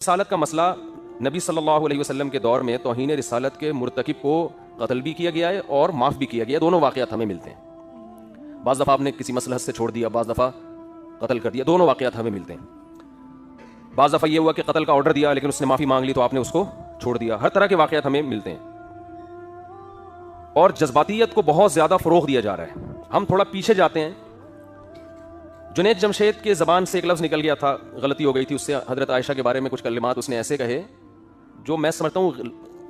رسالت کا مسئلہ نبی صلی اللہ علیہ وسلم کے دور میں توہین رسالت کے مرتکب کو قتل بھی کیا گیا ہے اور معاف بھی کیا گیا. دونوں واقعات ہمیں ملتے ہیں. بعض دفعہ آپ نے کسی مصلحت سے چھوڑ دیا, بعض دفعہ قتل کر دیا. دونوں واقعات ہمیں ملتے ہیں. بعض دفعہ یہ ہوا کہ قتل کا آرڈر دیا لیکن اس نے معافی مانگ لی تو آپ نے اس کو چھوڑ دیا. ہر طرح کے واقعات ہمیں ملتے ہیں. اور جذباتیت کو بہت زیادہ فروغ دیا جا رہا ہے. ہم تھوڑا پیچھے جاتے ہیں. جنید جمشید کے زبان سے ایک لفظ نکل گیا تھا, غلطی ہو گئی تھی, اس سے حضرت عائشہ کے بارے میں کچھ کلمات اس نے ایسے کہے جو میں سمجھتا ہوں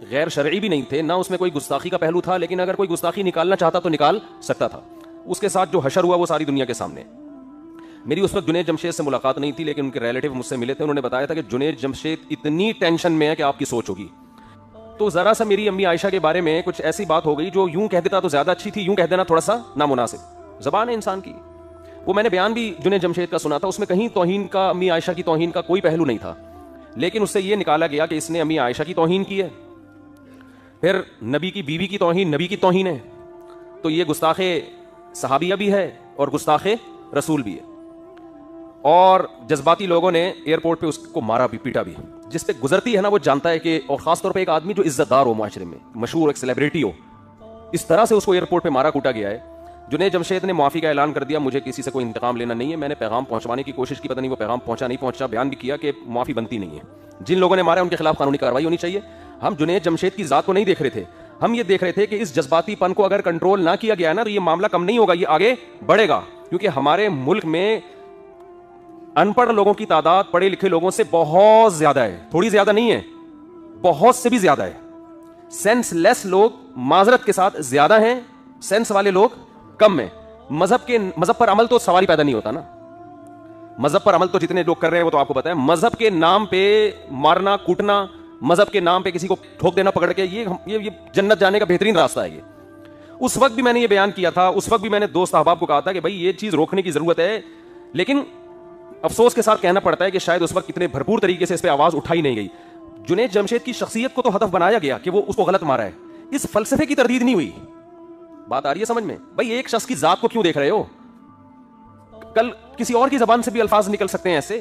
غیر شرعی بھی نہیں تھے, نہ اس میں کوئی گستاخی کا پہلو تھا, لیکن اگر کوئی گستاخی نکالنا چاہتا تو نکال سکتا تھا. اس کے ساتھ جو حشر ہوا وہ ساری دنیا کے سامنے. میری اس وقت جنید جمشید سے ملاقات نہیں تھی, لیکن ان کے ریلیٹیو مجھ سے ملے تھے. انہوں نے بتایا تھا کہ جنید جمشید اتنی ٹینشن میں ہے کہ آپ کی سوچ ہوگی. تو ذرا سا میری امی عائشہ کے بارے میں کچھ ایسی بات ہو گئی جو یوں کہہ دیتا تو زیادہ اچھی تھی, یوں کہہ دینا تھوڑا سا نامناسب. زبان ہے انسان کی. وہ میں نے بیان بھی جنید جمشید کا سنا تھا, اس میں کہیں توہین کا, امی عائشہ کی توہین کا کوئی پہلو نہیں تھا, لیکن اس سے یہ نکالا گیا کہ اس نے امی عائشہ کی توہین کی ہے. پھر نبی کی بیوی کی توہین نبی کی توہین ہے, تو یہ گستاخ صحابیہ بھی ہے اور گستاخ رسول بھی ہے. اور جذباتی لوگوں نے ایئرپورٹ پہ اس کو مارا بھی, پیٹا بھی. جس پہ گزرتی ہے نا وہ جانتا ہے کہ, اور خاص طور پہ ایک آدمی جو عزت دار ہو معاشرے میں, مشہور ایک سیلیبریٹی ہو, اس طرح سے اس کو ایئرپورٹ پہ مارا کوٹا گیا ہے. جنید جمشید نے معافی کا اعلان کر دیا, مجھے کسی سے کوئی انتقام لینا نہیں ہے, میں نے پیغام پہنچوانے کی کوشش کی, پتہ نہیں وہ پیغام پہنچا نہیں پہنچا. بیان بھی کیا کہ معافی بنتی نہیں ہے, جن لوگوں نے مارا ان کے خلاف قانونی کارروائی ہونی چاہیے. ہم جنید جمشید کی ذات کو نہیں دیکھ رہے تھے, ہم یہ دیکھ رہے تھے کہ اس جذباتی پن کو اگر کنٹرول نہ کیا گیا نا تو یہ معاملہ کم نہیں ہوگا, یہ آگے بڑھے گا. کیونکہ ہمارے ملک میں ان پڑھ لوگوں کی تعداد پڑھے لکھے لوگوں سے بہت زیادہ ہے. تھوڑی زیادہ نہیں ہے, بہت سے بھی زیادہ ہے. سینس لیس لوگ معذرت کے ساتھ زیادہ ہیں, سینس والے لوگ کم ہیں. مذہب پر عمل تو سوال ہی پیدا نہیں ہوتا نا. مذہب پر عمل تو جتنے لوگ کر رہے ہیں وہ تو آپ کو پتا ہے. مذہب کے نام پہ مارنا کوٹنا, مذہب کے نام پہ کسی کو ٹھوک دینا پکڑ کے, یہ جنت جانے کا بہترین راستہ ہے. یہ اس وقت بھی میں نے یہ بیان کیا تھا, اس وقت بھی میں نے دوست احباب کو کہا تھا کہ بھائی یہ چیز روکنے کی ضرورت ہے, لیکن افسوس کے ساتھ کہنا پڑتا ہے کہ شاید اس وقت اتنے بھرپور طریقے سے اس پہ آواز اٹھائی نہیں گئی. جنید جمشید کی شخصیت کو تو ہدف بنایا گیا کہ وہ اس کو غلط مارا ہے, اس فلسفے کی تردید نہیں ہوئی. بات آ رہی ہے سمجھ میں؟ بھائی ایک شخص کی ذات کو کیوں دیکھ رہے ہو؟ کل کسی اور کی زبان سے بھی الفاظ نکل سکتے ہیں ایسے.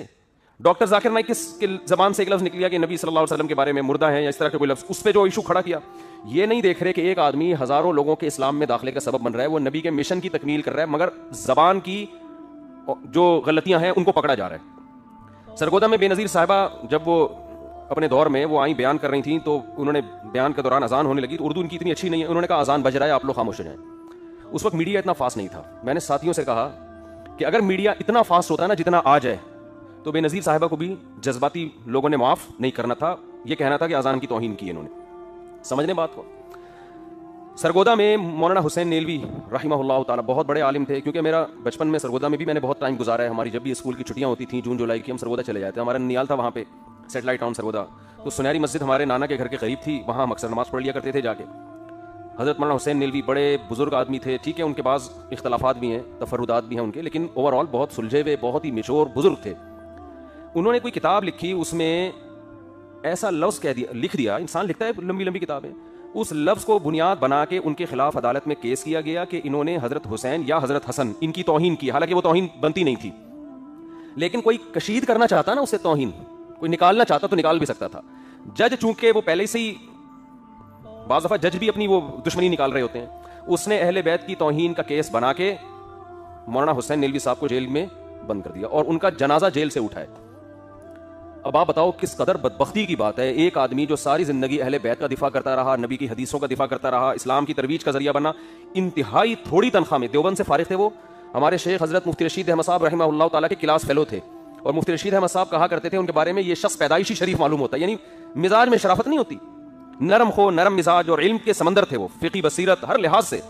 ڈاکٹر ذاکر نائک کی زبان سے ایک لفظ نکل گیا کہ نبی صلی اللہ علیہ وسلم کے بارے میں مردہ ہیں یا اس طرح کا کوئی لفظ, اس پہ جو ایشو کھڑا کیا. یہ نہیں دیکھ رہے کہ ایک آدمی ہزاروں لوگوں کے اسلام میں داخلے کا سبب بن رہا ہے, وہ نبی کے مشن کی تکمیل کر رہا ہے, مگر زبان کی جو غلطیاں ہیں ان کو پکڑا جا رہا ہے. سرگودا میں بے نظیر صاحبہ جب وہ اپنے دور میں وہ آئیں بیان کر رہی تھیں تو انہوں نے بیان کے دوران اذان ہونے لگی, تو اردو ان کی اتنی اچھی نہیں ہے, انہوں نے کہا اذان بج رہا ہے آپ لوگ خاموش ہو جائیں. اس وقت میڈیا اتنا فاسٹ نہیں تھا. میں نے ساتھیوں سے کہا کہ اگر میڈیا اتنا فاسٹ ہوتا ہے نا جتنا آج ہے, تو بے نظیر صاحبہ کو بھی جذباتی لوگوں نے معاف نہیں کرنا تھا, یہ کہنا تھا کہ اذان کی توہین کی انہوں نے. سمجھنے بات کو. سرگودا میں مولانا حسین نیلوی رحمہ اللہ تعالیٰ بہت بڑے عالم تھے, کیونکہ میرا بچپن میں سرگودا میں بھی میں نے بہت ٹائم گزارا ہے. ہماری جب بھی اسکول کی چھٹیاں ہوتی تھیں, جون جولائی کی, ہم سرگودا چلے جاتے. ہمارا ننیال تھا وہاں پہ, سیٹلائٹ ٹاؤن سرگودا. تو سنہری مسجد ہمارے نانا کے گھر کے قریب تھی, وہاں ہم اکثر نماز پڑھ لیا کرتے تھے جا کے. حضرت مولانا حسین نیلوی بڑے بزرگ آدمی تھے, ٹھیک ہے ان کے پاس اختلافات بھی ہیں, تفردات بھی ہیں ان کے, لیکن اوور آل بہت سلجھے ہوئے, بہت ہی میچور بزرگ تھے. انہوں نے کوئی کتاب لکھی, اس میں ایسا لفظ لکھ دیا, انسان لکھتا ہے لمبی لمبی کتابیں, اس لفظ کو بنیاد بنا کے ان کے خلاف عدالت میں کیس کیا گیا کہ انہوں نے حضرت حسین یا حضرت حسن ان کی توہین کی. حالانکہ وہ توہین بنتی نہیں تھی, لیکن کوئی کشید کرنا چاہتا نا اسے توہین, کوئی نکالنا چاہتا تو نکال بھی سکتا تھا. جج چونکہ وہ پہلے سے ہی, بعض دفعہ جج بھی اپنی وہ دشمنی نکال رہے ہوتے ہیں, اس نے اہل بیت کی توہین کا کیس بنا کے مولانا حسین نیلوی صاحب کو جیل میں بند کر دیا اور ان کا جنازہ جیل سے اٹھائے. اب آپ بتاؤ کس قدر بدبختی کی بات ہے. ایک آدمی جو ساری زندگی اہل بیت کا دفاع کرتا رہا, نبی کی حدیثوں کا دفاع کرتا رہا, اسلام کی ترویج کا ذریعہ بنا, انتہائی تھوڑی تنخواہ میں, دیوبند سے فارغ تھے وہ. ہمارے شیخ حضرت مفتی رشید احمد صاحب رحمہ اللہ تعالیٰ کے کلاس فیلو تھے, اور مفتی رشید احمد صاحب کہا کرتے تھے ان کے بارے میں, یہ شخص پیدائشی شریف معلوم ہوتا ہے, یعنی مزاج میں شرافت نہیں ہوتی, نرم مزاج اور علم کے سمندر تھے وہ, فقہی بصیرت ہر لحاظ سے,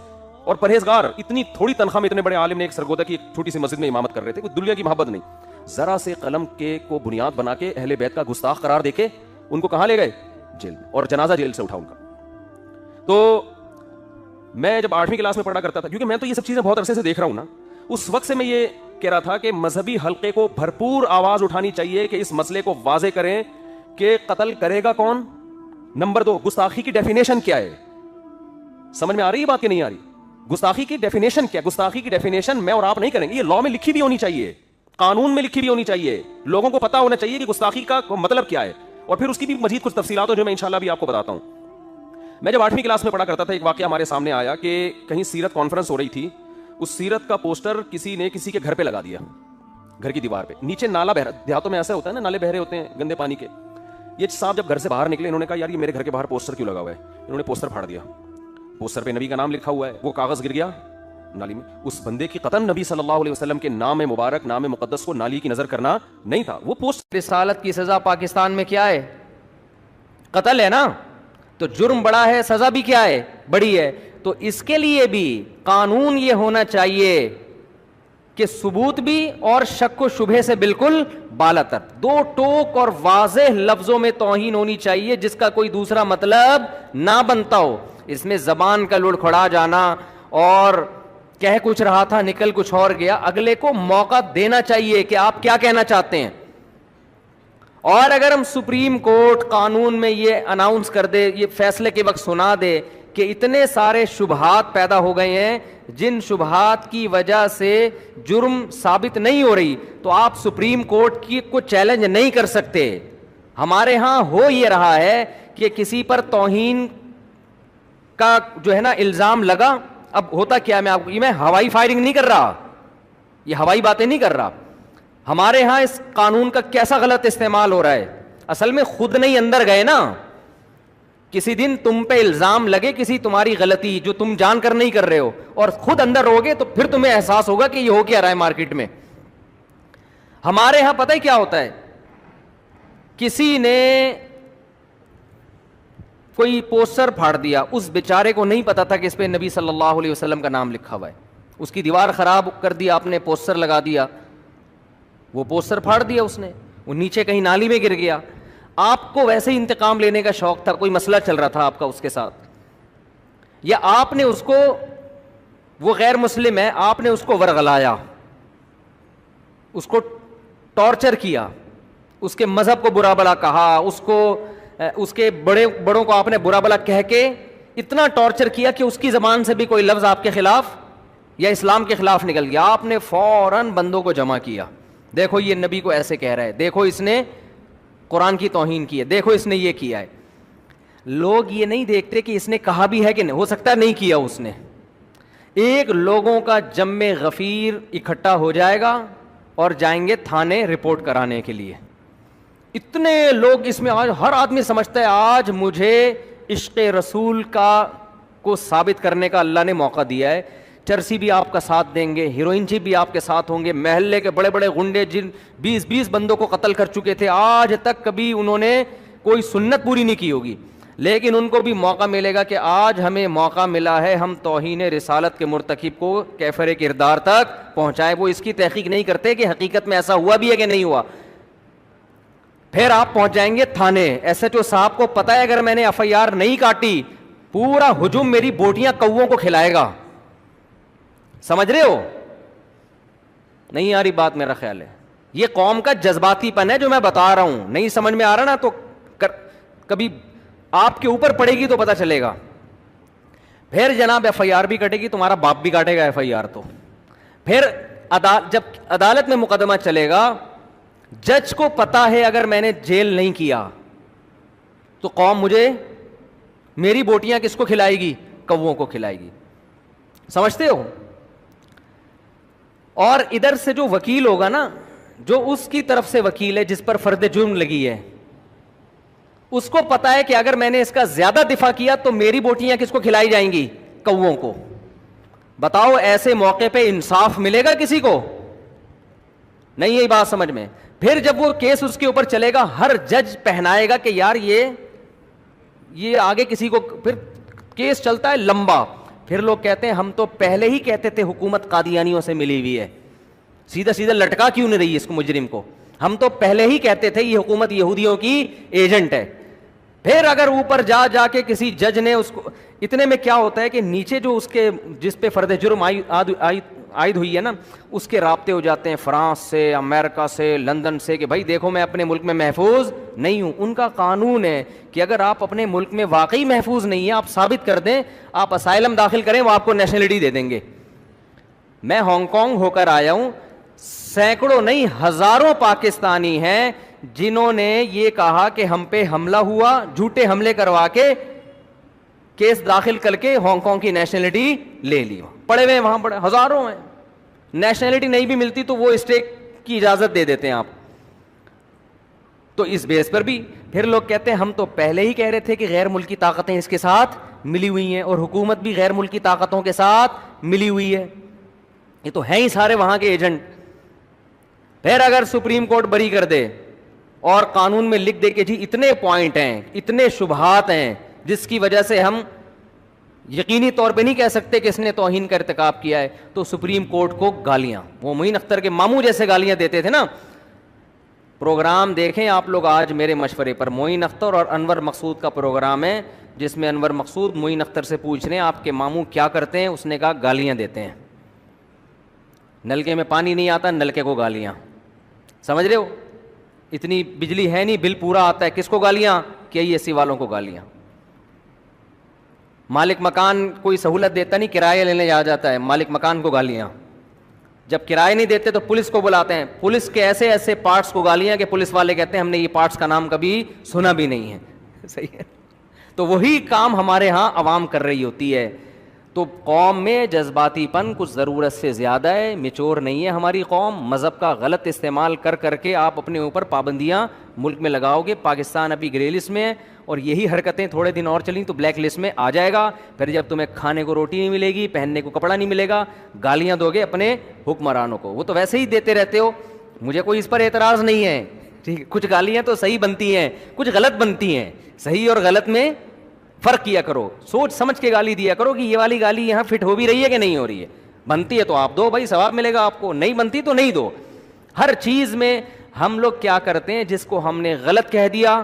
اور پرہیزگار. اتنی تھوڑی تنخواہ میں اتنے بڑے عالم نے ایک سرگودا کی ایک چھوٹی سی مسجد میں امامت کر رہے تھے, کوئی دنیا کی محبت نہیں. ذرا سے قلم کے کو بنیاد بنا کے اہل بیت کا گستاخ قرار دے کے ان کو کہاں لے گئے؟ جیل, اور جنازہ جیل سے اٹھا ان کا. تو میں جب 8ویں کلاس میں پڑھا کرتا تھا, کیونکہ میں تو یہ سب چیزیں بہت عرصے سے دیکھ رہا ہوں نا, اس وقت سے میں یہ کہہ رہا تھا کہ مذہبی حلقے کو بھرپور آواز اٹھانی چاہیے کہ اس مسئلے کو واضح کریں کہ قتل کرے گا کون. نمبر 2, گستاخی کی ڈیفینیشن کیا ہے؟ سمجھ میں آ رہی ہے بات کہ نہیں آ رہی؟ گستاخی کی ڈیفینیشن کیا؟ گستاخی کی ڈیفینیشن میں اور آپ نہیں کریں گے, یہ لاء میں لکھی بھی ہونی چاہیے, قانون میں لکھی بھی ہونی چاہیے, لوگوں کو پتا ہونا چاہیے کہ گستاخی کا مطلب کیا ہے. اور پھر اس کی بھی مزید کچھ تفصیلات جو میں انشاءاللہ بھی آپ کو بتاتا ہوں. میں جب 8ویں کلاس میں پڑھا کرتا تھا ایک واقعہ ہمارے سامنے آیا کہ کہیں سیرت کانفرنس ہو رہی تھی, اس سیرت کا پوسٹر کسی نے کسی کے گھر پہ لگا دیا, گھر کی دیوار پہ, نیچے نالا بہ رہا, دیہاتوں میں ایسا ہوتا ہے نا نالے بہ رہے ہوتے ہیں گندے پانی کے. یہ صاحب جب گھر سے باہر نکلے انہوں نے کہا یار یہ میرے گھر کے باہر پوسٹر کیوں لگا ہوا ہے, انہوں نے پوسٹر پھاڑ دیا, پوسٹر پہ نبی کا نام لکھا ہوا ہے, وہ کاغذ گر گیا نالی میں. اس بندے کی قطعاً نبی صلی اللہ علیہ وسلم کے نام مبارک نام مقدس کو نالی کی نظر کرنا نہیں تھا, وہ پوسٹ. رسالت کی سزا پاکستان میں کیا ہے؟ قتل ہے نا, تو جرم بڑا ہے, سزا بھی کیا ہے؟ بڑی ہے. تو اس کے لیے بھی قانون یہ ہونا چاہیے کہ ثبوت بھی اور شک و شبہ سے بالکل بالاتر, دو ٹوک اور واضح لفظوں میں توہین ہونی چاہیے جس کا کوئی دوسرا مطلب نہ بنتا ہو. اس میں زبان کا لڑکھڑا جانا اور کہہ کچھ رہا تھا نکل کچھ اور گیا, اگلے کو موقع دینا چاہیے کہ آپ کیا کہنا چاہتے ہیں. اور اگر ہم سپریم کورٹ قانون میں یہ اناؤنس کر دے, یہ فیصلے کے وقت سنا دے کہ اتنے سارے شبہات پیدا ہو گئے ہیں جن شبہات کی وجہ سے جرم ثابت نہیں ہو رہی, تو آپ سپریم کورٹ کی کو چیلنج نہیں کر سکتے. ہمارے ہاں ہو یہ رہا ہے کہ کسی پر توہین کا جو ہے نا الزام لگا, اب ہوتا کیا, میں آپ کو, یہ میں ہوائی فائرنگ نہیں کر رہا, یہ ہوائی باتیں نہیں کر رہا. ہمارے ہاں اس قانون کا کیسا غلط استعمال ہو رہا ہے, اصل میں خود نہیں اندر گئے نا. کسی دن تم پہ الزام لگے کسی تمہاری غلطی جو تم جان کر نہیں کر رہے ہو, اور خود اندر رہوگے تو پھر تمہیں احساس ہوگا کہ یہ ہو کیا رہا ہے مارکیٹ میں. ہمارے ہاں پتہ ہے کیا ہوتا ہے, کسی نے کوئی پوسٹر پھاڑ دیا, اس بیچارے کو نہیں پتا تھا کہ اس پہ نبی صلی اللہ علیہ وسلم کا نام لکھا ہوا ہے, اس کی دیوار خراب کر دیا آپ نے, پوسٹر لگا دیا, وہ پوسٹر پھاڑ دیا اس نے, وہ نیچے کہیں نالی میں گر گیا. آپ کو ویسے ہی انتقام لینے کا شوق تھا, کوئی مسئلہ چل رہا تھا آپ کا اس کے ساتھ, یا آپ نے اس کو, وہ غیر مسلم ہے, آپ نے اس کو ورغلایا, اس کو ٹارچر کیا, اس کے مذہب کو برا بلا کہا, اس کے بڑوں کو آپ نے برا بلا کہہ کے اتنا ٹارچر کیا کہ اس کی زبان سے بھی کوئی لفظ آپ کے خلاف یا اسلام کے خلاف نکل گیا. آپ نے فوراً بندوں کو جمع کیا, دیکھو یہ نبی کو ایسے کہہ رہا ہے, دیکھو اس نے قرآن کی توہین کی ہے, دیکھو اس نے یہ کیا ہے. لوگ یہ نہیں دیکھتے کہ اس نے کہا بھی ہے کہ نہیں, ہو سکتا ہے نہیں کیا اس نے. ایک لوگوں کا جم غفیر اکٹھا ہو جائے گا اور جائیں گے تھانے رپورٹ کرانے کے لیے. اتنے لوگ اس میں, آج ہر آدمی سمجھتا ہے آج مجھے عشق رسول کو ثابت کرنے کا اللہ نے موقع دیا ہے. چرسی بھی آپ کا ساتھ دیں گے, ہیروئن جی بھی آپ کے ساتھ ہوں گے, محلے کے بڑے بڑے غنڈے جن 20 بندوں کو قتل کر چکے تھے, آج تک کبھی انہوں نے کوئی سنت پوری نہیں کی ہوگی, لیکن ان کو بھی موقع ملے گا کہ آج ہمیں موقع ملا ہے ہم توہین رسالت کے مرتکب کو کیفر کردار تک پہنچائے. وہ اس کی تحقیق نہیں کرتے کہ حقیقت میں ایسا ہوا بھی ہے کہ نہیں ہوا. پھر آپ پہنچ جائیں گے تھانے, ایس ایچ او صاحب کو پتا ہے اگر میں نے ایف آئی آر نہیں کاٹی پورا ہجوم میری بوٹیاں کووں کو کھلائے گا. سمجھ رہے ہو نہیں آ رہی بات؟ میرا خیال ہے یہ قوم کا جذباتی پن ہے جو میں بتا رہا ہوں, نہیں سمجھ میں آ رہا نا تو کبھی آپ کے اوپر پڑے گی تو پتا چلے گا. پھر جناب ایف آئی آر بھی کٹے گی, تمہارا باپ بھی کاٹے گا ایف آئی آر. تو پھر جب عدالت میں مقدمہ چلے گا, جج کو پتا ہے اگر میں نے جیل نہیں کیا تو قوم مجھے, میری بوٹیاں کس کو کھلائے گی؟ کووں کو کھلائے گی. سمجھتے ہو؟ اور ادھر سے جو وکیل ہوگا نا, جو اس کی طرف سے وکیل ہے جس پر فرد جرم لگی ہے, اس کو پتا ہے کہ اگر میں نے اس کا زیادہ دفاع کیا تو میری بوٹیاں کس کو کھلائی جائیں گی؟ کووں کو. بتاؤ ایسے موقع پہ انصاف ملے گا کسی کو؟ نہیں, یہی بات سمجھ میں. پھر جب وہ کیس اس کے اوپر چلے گا, ہر جج پہنائے گا کہ یار یہ آگے کسی کو, پھر کیس چلتا ہے لمبا. پھر لوگ کہتے ہیں ہم تو پہلے ہی کہتے تھے حکومت قادیانیوں سے ملی ہوئی ہے, سیدھا سیدھا لٹکا کیوں نہیں رہی اس کو مجرم کو؟ ہم تو پہلے ہی کہتے تھے یہ حکومت یہودیوں کی ایجنٹ ہے. پھر اگر اوپر جا کے کسی جج نے اس کو, اتنے میں کیا ہوتا ہے کہ نیچے جو اس کے جس پہ فرد جرم عائد ہوئی ہے نا, اس کے رابطے ہو جاتے ہیں فرانس سے, امریکہ سے, لندن سے, کہ بھائی دیکھو میں اپنے ملک میں محفوظ نہیں ہوں. ان کا قانون ہے کہ اگر آپ اپنے ملک میں واقعی محفوظ نہیں ہیں, آپ ثابت کر دیں, آپ اسائلم داخل کریں, وہ آپ کو نیشنلٹی دے دیں گے. میں ہانگ کانگ ہو کر آیا ہوں, سینکڑوں نہیں ہزاروں پاکستانی ہیں جنہوں نے یہ کہا کہ ہم پہ حملہ ہوا, جھوٹے حملے کروا کے کیس داخل کر کے ہانگ کانگ کی نیشنلٹی لے لی. پڑے ہوئے وہاں پڑے ہزاروں ہیں, نیشنلٹی نہیں بھی ملتی تو وہ اسٹے کی اجازت دے دیتے ہیں آپ. تو اس بیس پر بھی پھر لوگ کہتے ہیں ہم تو پہلے ہی کہہ رہے تھے کہ غیر ملکی طاقتیں اس کے ساتھ ملی ہوئی ہیں اور حکومت بھی غیر ملکی طاقتوں کے ساتھ ملی ہوئی ہے, یہ تو ہیں ہی سارے وہاں کے ایجنٹ. پھر اگر سپریم کورٹ بری کر دے اور قانون میں لکھ دے کہ جی اتنے پوائنٹ ہیں, اتنے شبہات ہیں جس کی وجہ سے ہم یقینی طور پہ نہیں کہہ سکتے کہ اس نے توہین کا ارتکاب کیا ہے, تو سپریم کورٹ کو گالیاں, وہ معین اختر کے ماموں جیسے گالیاں دیتے تھے نا. پروگرام دیکھیں آپ لوگ آج میرے مشورے پر, معین اختر اور انور مقصود کا پروگرام ہے جس میں انور مقصود معین اختر سے پوچھ رہے ہیں آپ کے ماموں کیا کرتے ہیں. اس نے کہا گالیاں دیتے ہیں, نلکے میں پانی نہیں آتا نلکے کو گالیاں. سمجھ رہے ہو, اتنی بجلی ہے نہیں بل پورا آتا ہے, کس کو گالیاں, کہ ای ایس سی والوں کو گالیاں. مالک مکان کوئی سہولت دیتا نہیں, کرایہ لینے آ جاتا ہے, مالک مکان کو گالیاں. جب کرایہ نہیں دیتے تو پولیس کو بلاتے ہیں, پولیس کے ایسے ایسے پارٹس کو گالیاں کہ پولیس والے کہتے ہیں ہم نے یہ پارٹس کا نام کبھی سنا بھی نہیں ہے. صحیح ہے, تو وہی کام ہمارے ہاں عوام کر رہی ہوتی ہے. تو قوم میں جذباتی پن کچھ ضرورت سے زیادہ ہے, میچور نہیں ہے ہماری قوم. مذہب کا غلط استعمال کر کر کے آپ اپنے اوپر پابندیاں ملک میں لگاؤ گے. پاکستان ابھی گرے لسٹ میں ہے اور یہی حرکتیں تھوڑے دن اور چلیں تو بلیک لسٹ میں آ جائے گا. پھر جب تمہیں کھانے کو روٹی نہیں ملے گی, پہننے کو کپڑا نہیں ملے گا, گالیاں دو گے اپنے حکمرانوں کو. وہ تو ویسے ہی دیتے رہتے ہو, مجھے کوئی اس پر اعتراض نہیں ہے. ٹھیک, کچھ گالیاں تو صحیح بنتی ہیں, کچھ غلط بنتی ہیں. صحیح اور غلط میں فرق کیا کرو, سوچ سمجھ کے گالی دیا کرو کہ یہ والی گالی یہاں فٹ ہو بھی رہی ہے کہ نہیں ہو رہی ہے. بنتی ہے تو آپ دو بھائی, ثواب ملے گا آپ کو, نہیں بنتی تو نہیں دو. ہر چیز میں ہم لوگ کیا کرتے ہیں, جس کو ہم نے غلط کہہ دیا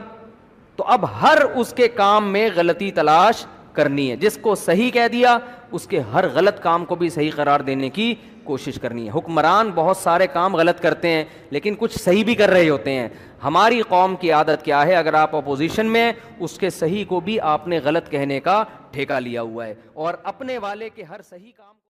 تو اب ہر اس کے کام میں غلطی تلاش کرنی ہے, جس کو صحیح کہہ دیا اس کے ہر غلط کام کو بھی صحیح قرار دینے کی کوشش کرنی ہے. حکمران بہت سارے کام غلط کرتے ہیں لیکن کچھ صحیح بھی کر رہے ہوتے ہیں. ہماری قوم کی عادت کیا ہے, اگر آپ اپوزیشن میں اس کے صحیح کو بھی آپ نے غلط کہنے کا ٹھیکہ لیا ہوا ہے اور اپنے والے کے ہر صحیح کام